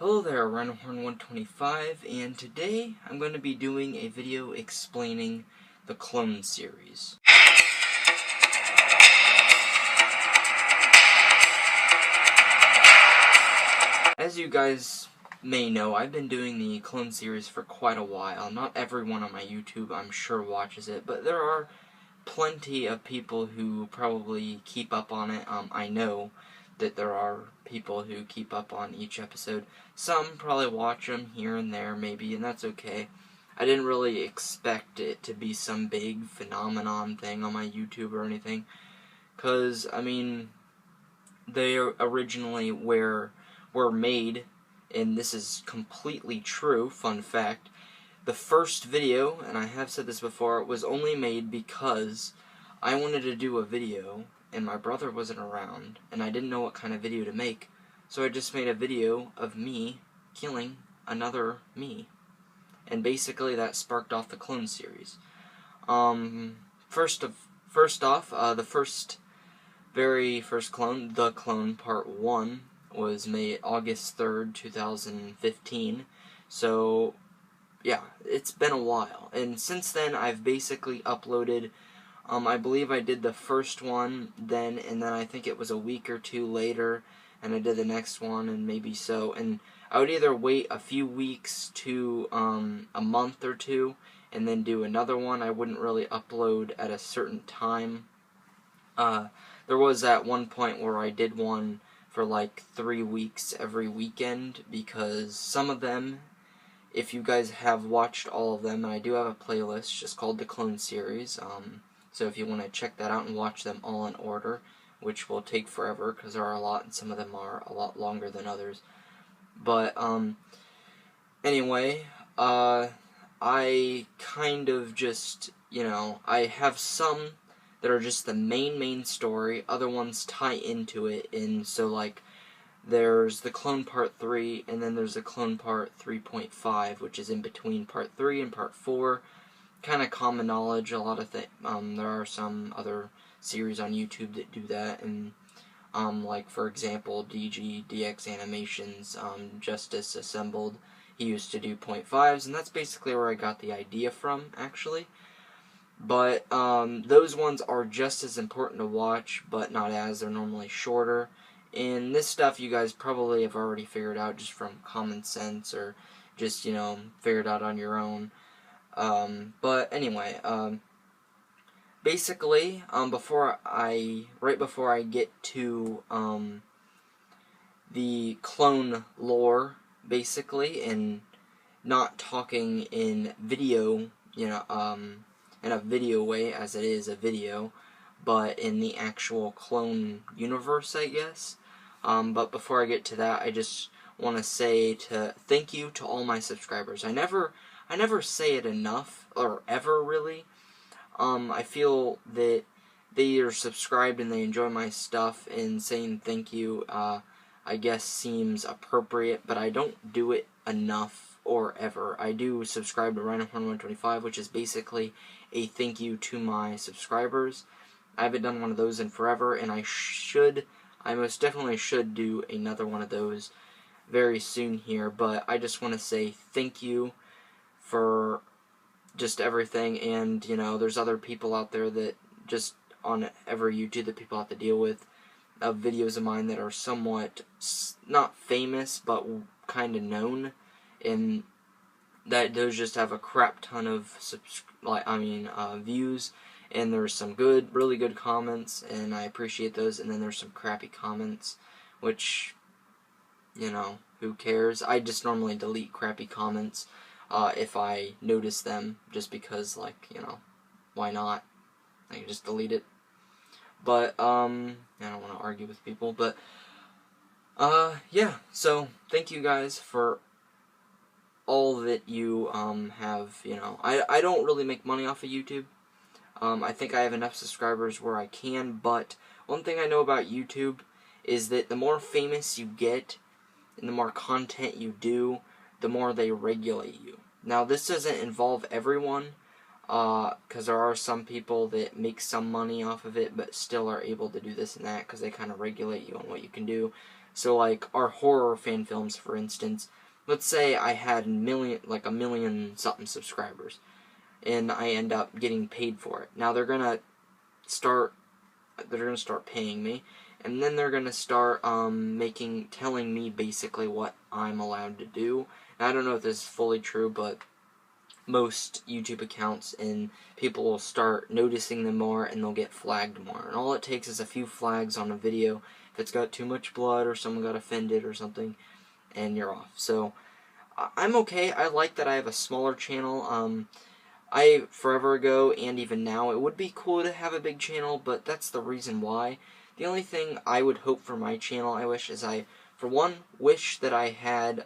Hello there, Rhinohorn125, and today I'm going to be doing a video explaining the clone series. As you guys may know, I've been doing the clone series for quite a while. Not everyone on my YouTube, I'm sure, watches it, but there are plenty of people who probably keep up on it. I know that there are people who keep up on each episode. Some probably watch them here and there, maybe, and that's okay. I didn't really expect it to be some big phenomenon thing on my YouTube or anything, because, I mean, they originally were made, and this is completely true, fun fact. The first video, and I have said this before, was only made because I wanted to do a video, and my brother wasn't around, and I didn't know what kind of video to make, so I just made a video of me killing another me. And basically that sparked off the clone series. First off, the very first clone, The Clone Part 1, was made August 3rd, 2015, so yeah, it's been a while, and since then I've basically uploaded, I believe I did the first one then, and then I think it was a week or two later, and I did the next one, and maybe so, and I would either wait a few weeks to a month or two, and then do another one. I wouldn't really upload at a certain time. There was at one point where I did one for like 3 weeks every weekend, because some of them, if you guys have watched all of them, and I do have a playlist just called The Clone Series, so if you want to check that out and watch them all in order, which will take forever, because there are a lot, and some of them are a lot longer than others. But, anyway, I kind of just, I have some that are just the main story, other ones tie into it, and so, like, there's the Clone Part 3, and then there's the Clone Part 3.5, which is in between Part 3 and Part 4. Kind of common knowledge, a lot of things. There are some other series on YouTube that do that, and, like, for example, DX Animations, Justice Assembled, he used to do .5s, and that's basically where I got the idea from, actually. But, those ones are just as important to watch, but not as. They're normally shorter. And this stuff you guys probably have already figured out just from common sense, or just, figured out on your own. But anyway, basically, right before I get to, the clone lore, basically, and not talking in video, in a video way, as it is a video, but in the actual clone universe, I guess. But before I get to that, I just want to say thank you to all my subscribers. I never say it enough, or ever really. I feel that they are subscribed and they enjoy my stuff, and saying thank you, I guess seems appropriate, but I don't do it enough or ever. I do subscribe to Rhinohorn125, which is basically a thank you to my subscribers. I haven't done one of those in forever, and I most definitely should do another one of those very soon here, but I just want to say thank you for just everything, and, there's other people out there that just on every YouTube that people have to deal with, of videos of mine that are somewhat, not famous, but kind of known, and that those just have a crap ton of views, and there's some really good comments, and I appreciate those, and then there's some crappy comments, which, who cares? I just normally delete crappy comments, if I notice them, just because, why not? I can just delete it. But, I don't want to argue with people, but, yeah, so, thank you guys for all that you, have, I don't really make money off of YouTube. I think I have enough subscribers where I can, but one thing I know about YouTube is that the more famous you get, and the more content you do, the more they regulate you. Now, this doesn't involve everyone, because there are some people that make some money off of it, but still are able to do this and that, because they kind of regulate you on what you can do. So like our horror fan films, for instance, let's say I had a million something subscribers, and I end up getting paid for it. Now they're gonna start paying me, and then they're gonna start telling me basically what I'm allowed to do. And I don't know if this is fully true, but most YouTube accounts and people will start noticing them more, and they'll get flagged more. And all it takes is a few flags on a video if it's got too much blood or someone got offended or something, and you're off. So I'm okay. I like that I have a smaller channel. I, forever ago, and even now, it would be cool to have a big channel, but that's the reason why. The only thing I would hope for my channel, for one, wish that I had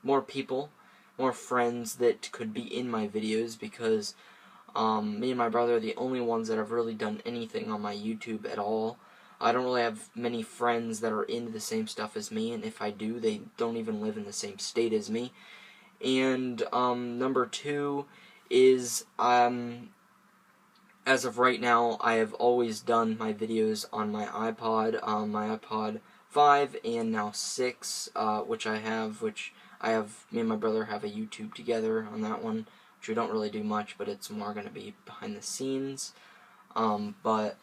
more people, more friends that could be in my videos, because me and my brother are the only ones that have really done anything on my YouTube at all. I don't really have many friends that are into the same stuff as me, and if I do, they don't even live in the same state as me. And number two is, as of right now, I have always done my videos on my iPod 5 and now 6, which me and my brother have a YouTube together on that one, which we don't really do much, but it's more going to be behind the scenes. But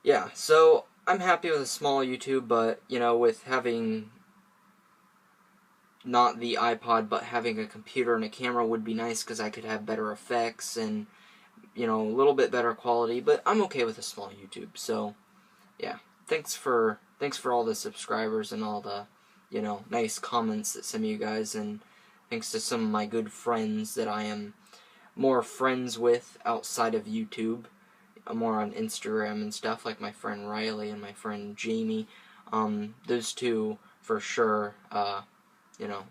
yeah, so I'm happy with a small YouTube, but with having not the iPod, but having a computer and a camera would be nice, because I could have better effects and, a little bit better quality, but I'm okay with a small YouTube. So, yeah, thanks for all the subscribers and all the, nice comments that some of you guys, and thanks to some of my good friends that I am more friends with outside of YouTube, more on Instagram and stuff, like my friend Riley and my friend Jamie. Those two, for sure,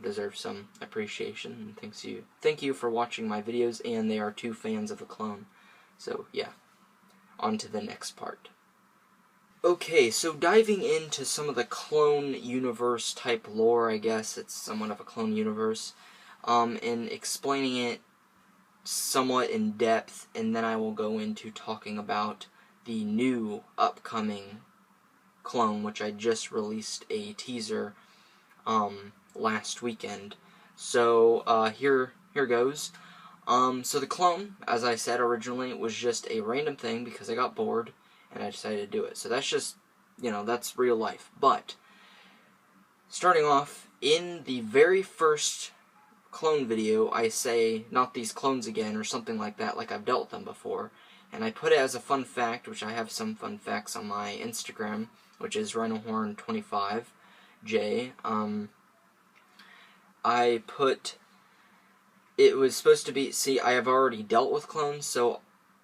deserve some appreciation, and thank you for watching my videos, and they are 2 fans of a clone. So yeah, on to the next part. Okay, so diving into some of the clone universe type lore, I guess it's somewhat of a clone universe, and explaining it somewhat in depth, and then I will go into talking about the new upcoming clone, which I just released a teaser last weekend. So here goes. So the clone, as I said originally, was just a random thing because I got bored and I decided to do it. So that's just, that's real life. But starting off, in the very first clone video, I say, not these clones again, or something like that, like I've dealt with them before. And I put it as a fun fact, which I have some fun facts on my Instagram, which is RhinoHorn25J. I put, it was supposed to be, see, I have already dealt with clones, so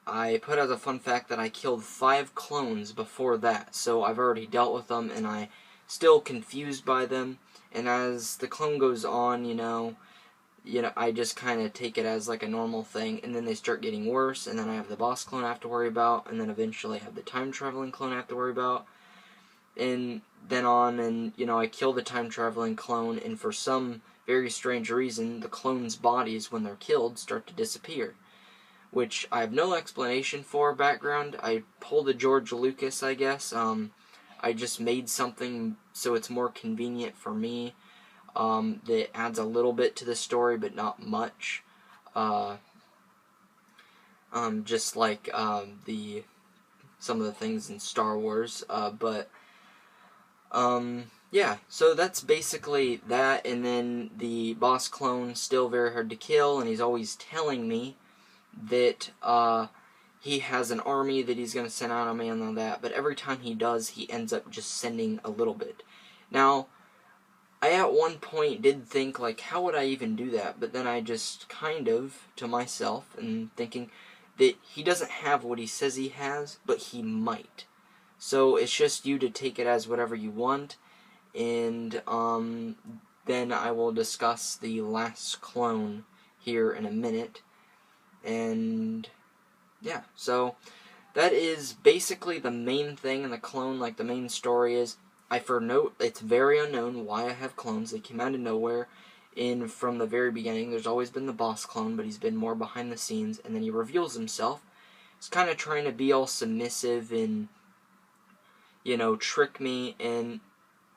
I put as a fun fact that I killed 5 clones before that. So I've already dealt with them, and I still confused by them. And as the clone goes on, I just kind of take it as like a normal thing, and then they start getting worse, and then I have the boss clone I have to worry about, and then eventually I have the time-traveling clone I have to worry about, and then on, and, I kill the time-traveling clone, and for some very strange reason, the clones' bodies, when they're killed, start to disappear, which I have no explanation for background. I pulled a George Lucas, I guess. I just made something so it's more convenient for me, that adds a little bit to the story, but not much. Just like some of the things in Star Wars, yeah, so that's basically that. And then the boss clone, still very hard to kill, and he's always telling me that he has an army that he's going to send out on me and all that, but every time he does, he ends up just sending a little bit. Now, I at one point did think, like, how would I even do that? But then I just kind of, to myself, and thinking that he doesn't have what he says he has, but he might. So it's just you to take it as whatever you want, and then I will discuss the last clone here in a minute. And yeah, so that is basically the main thing in the clone. Like, the main story is, it's very unknown why I have clones. They came out of nowhere, and from the very beginning, there's always been the boss clone, but he's been more behind the scenes, and then he reveals himself. He's kind of trying to be all submissive and, trick me, and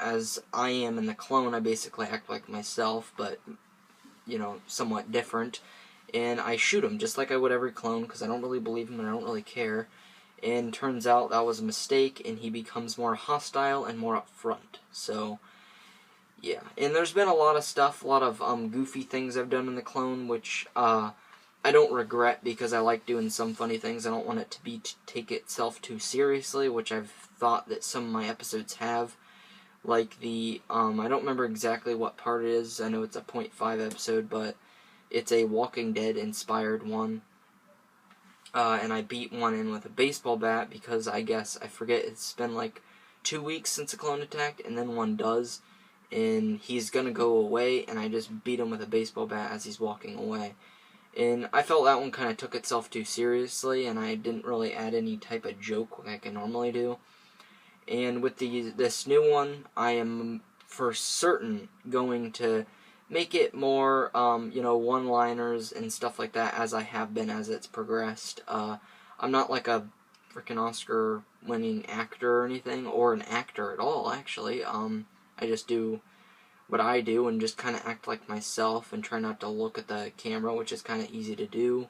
as I am in the clone, I basically act like myself, but, you know, somewhat different. And I shoot him just like I would every clone, because I don't really believe him and I don't really care. And turns out that was a mistake, and he becomes more hostile and more upfront. So, yeah. And there's been a lot of stuff, a lot of goofy things I've done in the clone, which I don't regret, because I like doing some funny things. I don't want it to take itself too seriously, which I've thought that some of my episodes have. Like the, I don't remember exactly what part it is. I know it's a 0.5 episode, but it's a Walking Dead inspired one. And I beat one in with a baseball bat because I forget, it's been like 2 weeks since a clone attacked, and then one does, and he's gonna go away, and I just beat him with a baseball bat as he's walking away. And I felt that one kind of took itself too seriously, and I didn't really add any type of joke like I normally do. And with this new one, I am for certain going to make it more, you know, one-liners and stuff like that, as I have been as it's progressed. I'm not like a freaking Oscar-winning actor or anything, or an actor at all, actually. I just do what I do and just kind of act like myself and try not to look at the camera, which is kind of easy to do.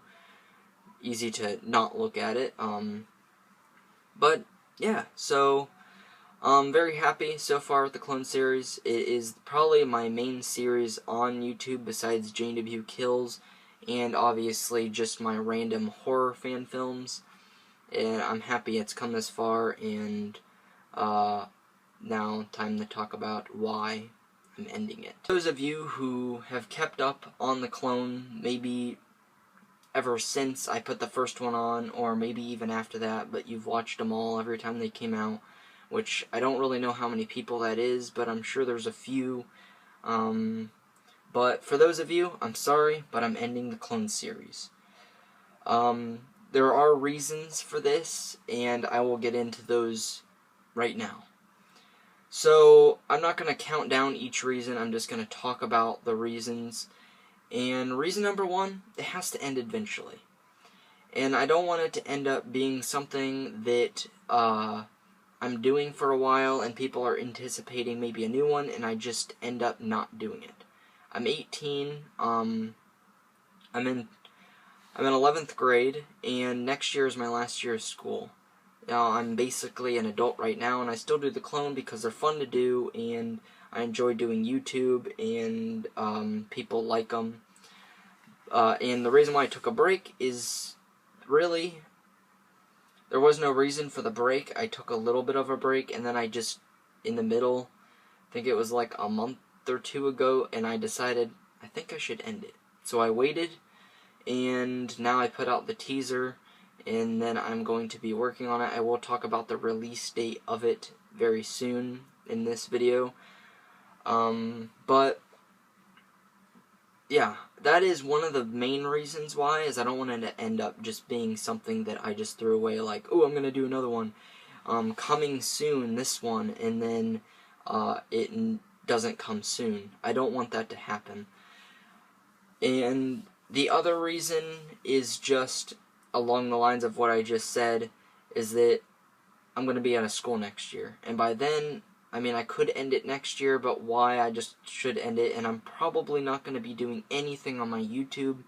Easy to not look at it. But, yeah, so I'm very happy so far with the clone series. It is probably my main series on YouTube besides JW Kills, and obviously just my random horror fan films. And I'm happy it's come this far, and now time to talk about why I'm ending it. Those of you who have kept up on the clone, maybe ever since I put the first one on, or maybe even after that, but you've watched them all every time they came out, which I don't really know how many people that is, but I'm sure there's a few. But for those of you, I'm sorry, but I'm ending the clone series. There are reasons for this, and I will get into those right now. So, I'm not going to count down each reason, I'm just going to talk about the reasons. And reason number one, it has to end eventually. And I don't want it to end up being something that, I'm doing for a while and people are anticipating maybe a new one and I just end up not doing it. I'm 18, I'm in 11th grade, and next year is my last year of school. Now, I'm basically an adult right now, and I still do the clone because they're fun to do, and I enjoy doing YouTube, and people like them. And the reason why I took a break is really, there was no reason for the break. I took a little bit of a break, and then I just, in the middle, I think it was like a month or two ago, and I decided, I think I should end it. So I waited, and now I put out the teaser, and then I'm going to be working on it. I will talk about the release date of it very soon in this video. But yeah, that is one of the main reasons why, is I don't want it to end up just being something that I just threw away, like, oh, I'm going to do another one. Coming soon, this one, and then it doesn't come soon. I don't want that to happen. And the other reason is just along the lines of what I just said, is that I'm going to be out of school next year. And by then, I mean, I could end it next year, but why I just should end it, and I'm probably not going to be doing anything on my YouTube.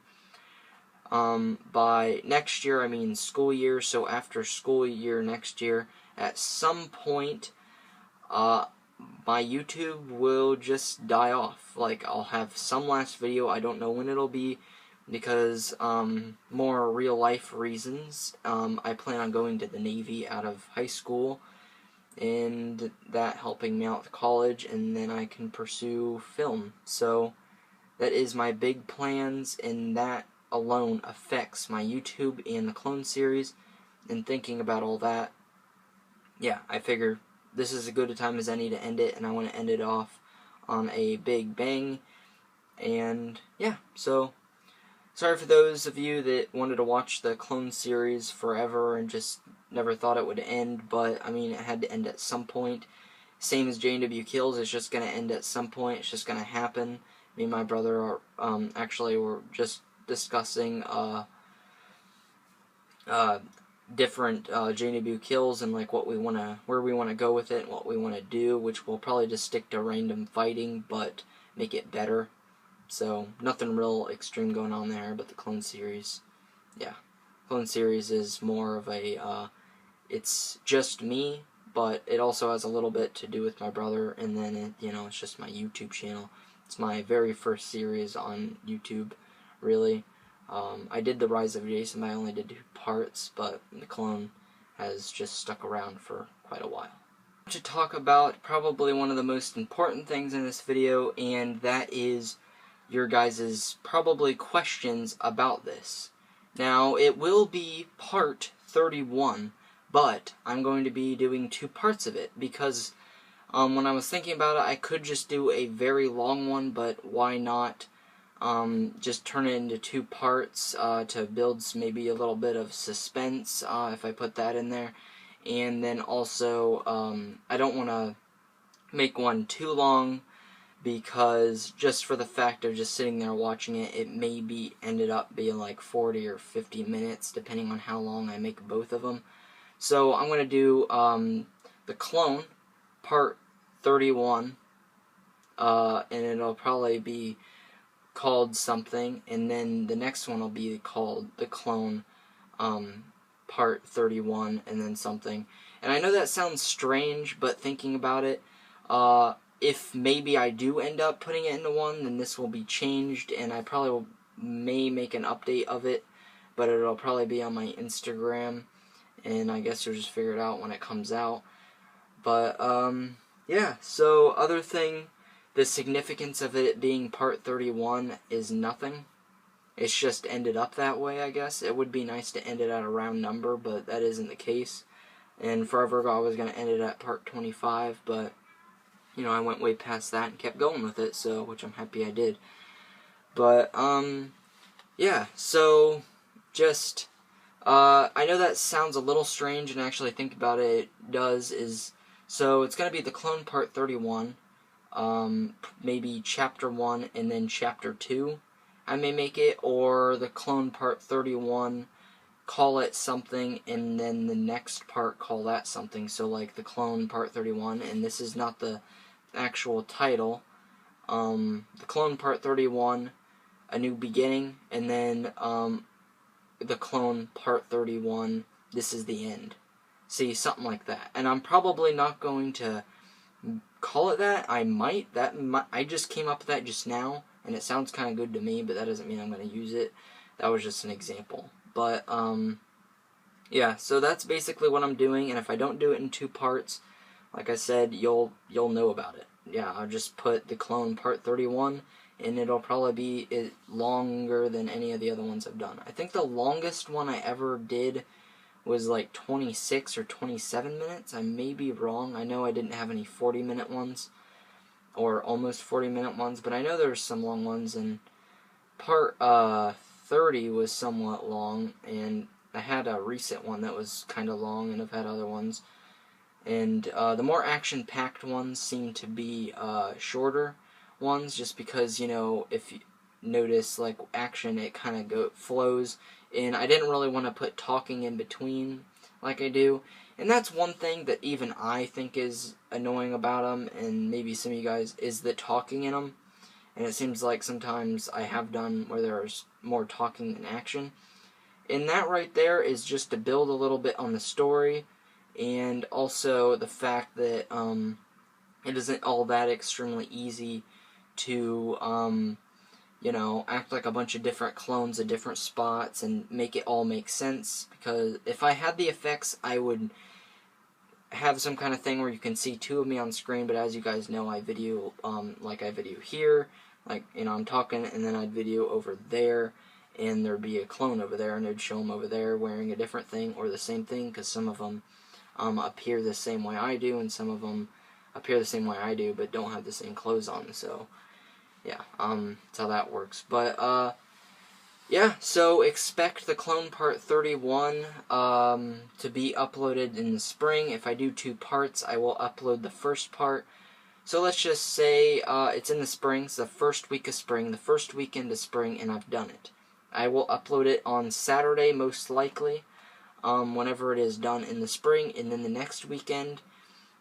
By next year, I mean school year, so after school year next year, at some point, my YouTube will just die off. Like, I'll have some last video, I don't know when it'll be, because, more real-life reasons. I plan on going to the Navy out of high school, and that helping me out with college, and then I can pursue film. So, that is my big plans, and that alone affects my YouTube and the clone series, and thinking about all that, yeah, I figure this is as good a time as any to end it, and I want to end it off on a big bang, and yeah, so sorry for those of you that wanted to watch the clone series forever and just never thought it would end, but I mean, it had to end at some point. Same as JW Kills, it's just going to end at some point, it's just going to happen. Me and my brother are, actually, were just discussing, different JW kills and like where we wanna go with it, and what we wanna do, which will probably just stick to random fighting, but make it better. So nothing real extreme going on there, but the clone series, yeah, clone series is more of a it's just me, but it also has a little bit to do with my brother, and then it's just my YouTube channel. It's my very first series on YouTube, really. I did the Rise of Jason, but I only did 2 parts, but the clone has just stuck around for quite a while. To talk about probably one of the most important things in this video, and that is your guys' probably questions about this. Now, it will be part 31, but I'm going to be doing 2 parts of it, because when I was thinking about it, I could just do a very long one, but why not just turn it into 2 parts to build maybe a little bit of suspense if I put that in there. And then also, I don't want to make one too long, because just for the fact of just sitting there watching it, it maybe ended up being like 40 or 50 minutes, depending on how long I make both of them. So I'm going to do the clone, part 31, and it'll probably be called something, and then the next one will be called the clone part 31, and then something. And I know that sounds strange, but thinking about it, if maybe I do end up putting it into one, then this will be changed, and I probably may make an update of it, but it'll probably be on my Instagram, and I guess you'll just figure it out when it comes out. But yeah, so other thing, the significance of it being part 31 is nothing. It's just ended up that way, I guess. It would be nice to end it at a round number, but that isn't the case. And forever ago I was going to end it at part 25, but I went way past that and kept going with it, so which I'm happy I did. But yeah, so just I know that sounds a little strange, and actually think about it, it does. So it's going to be the clone part 31, maybe chapter 1 and then chapter 2 I may make it, or the clone part 31, call it something, and then the next part call that something. So like the clone part 31, and this is not the actual title, the clone part 31, a new beginning, and then the clone part 31, this is the end. See, something like that. And I'm probably not going to call it that. I just came up with that just now, and it sounds kind of good to me, but that doesn't mean I'm going to use it. That was just an example. But yeah, so that's basically what I'm doing, and if I don't do it in 2 parts, like I said, you'll know about it. Yeah, I'll just put the clone part 31, and it'll probably be longer than any of the other ones I've done. I think the longest one I ever did was like 26 or 27 minutes. I may be wrong. I know I didn't have any 40-minute ones, or almost 40-minute ones, but I know there's some long ones, and part 30 was somewhat long, and I had a recent one that was kind of long, and I've had other ones. And the more action-packed ones seem to be shorter ones, just because, if you notice, like, action, it kind of flows, and I didn't really want to put talking in between like I do. And that's one thing that even I think is annoying about them, and maybe some of you guys, is the talking in them. And it seems like sometimes I have done where there's more talking than action. And that right there is just to build a little bit on the story, and also the fact that it isn't all that extremely easy to act like a bunch of different clones of different spots and make it all make sense. Because if I had the effects, I would have some kind of thing where you can see 2 of me on screen, but as you guys know, I video like I video here, like I'm talking, and then I'd video over there, and there'd be a clone over there, and it'd show them over there wearing a different thing or the same thing, because some of them appear the same way I do, and some of them appear the same way I do, but don't have the same clothes on. So yeah, that's how that works. But yeah, so expect the clone part 31 to be uploaded in the spring. If I do 2 parts, I will upload the first part. So let's just say it's in the spring, it's the first week of spring, the first weekend of spring, and I've done it. I will upload it on Saturday, most likely. whenever it is done in the spring, and then the next weekend,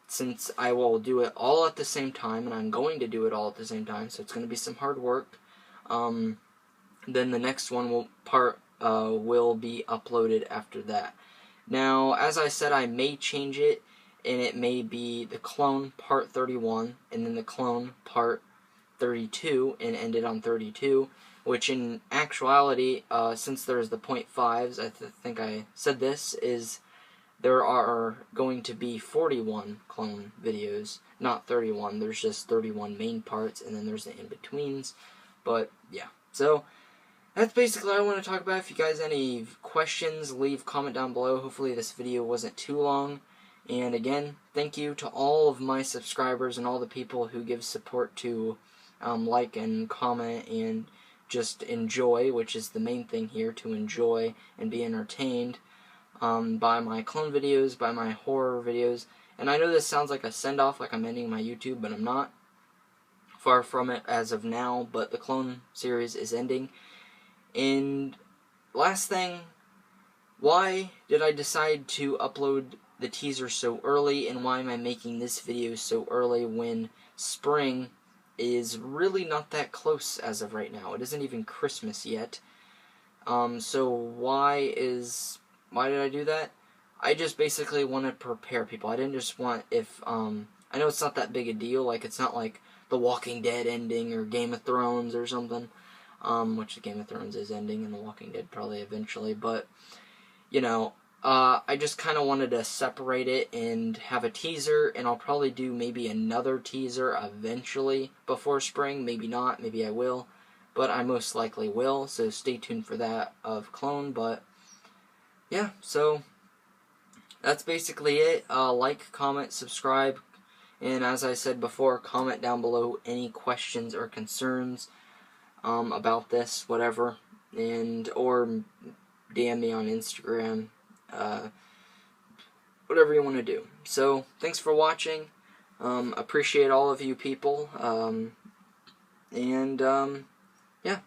since I will do it all at the same time, and I'm going to do it all at the same time, so it's going to be some hard work, then the next one will be uploaded after that. Now, as I said, I may change it, and it may be the clone part 31, and then the clone part 32, and end it on 32, which in actuality, since there's the 0.5s, I think I said this, is there are going to be 41 clone videos, not 31. There's just 31 main parts, and then there's the in-betweens. But, yeah. So, that's basically what I want to talk about. If you guys have any questions, leave a comment down below. Hopefully this video wasn't too long. And again, thank you to all of my subscribers and all the people who give support to like and comment and just enjoy, which is the main thing here, to enjoy and be entertained by my clone videos, by my horror videos. And I know this sounds like a send-off, like I'm ending my YouTube, but I'm not. Far from it as of now, but the clone series is ending. And last thing, why did I decide to upload the teaser so early, and why am I making this video so early when spring is really not that close as of right now? It isn't even Christmas yet. So why did I do that? I just basically want to prepare people. I didn't just want, I know it's not that big a deal, like it's not like The Walking Dead ending or Game of Thrones or something, which the Game of Thrones is ending and The Walking Dead probably eventually, but, you know, I just kind of wanted to separate it and have a teaser, and I'll probably do maybe another teaser eventually before spring. Maybe not, maybe I will, but I most likely will, so stay tuned for that of Clone. But yeah, so that's basically it. Like, comment, subscribe, and as I said before, comment down below any questions or concerns about this, whatever, and or DM me on Instagram, whatever you want to do. So, thanks for watching. Appreciate all of you people. Yeah.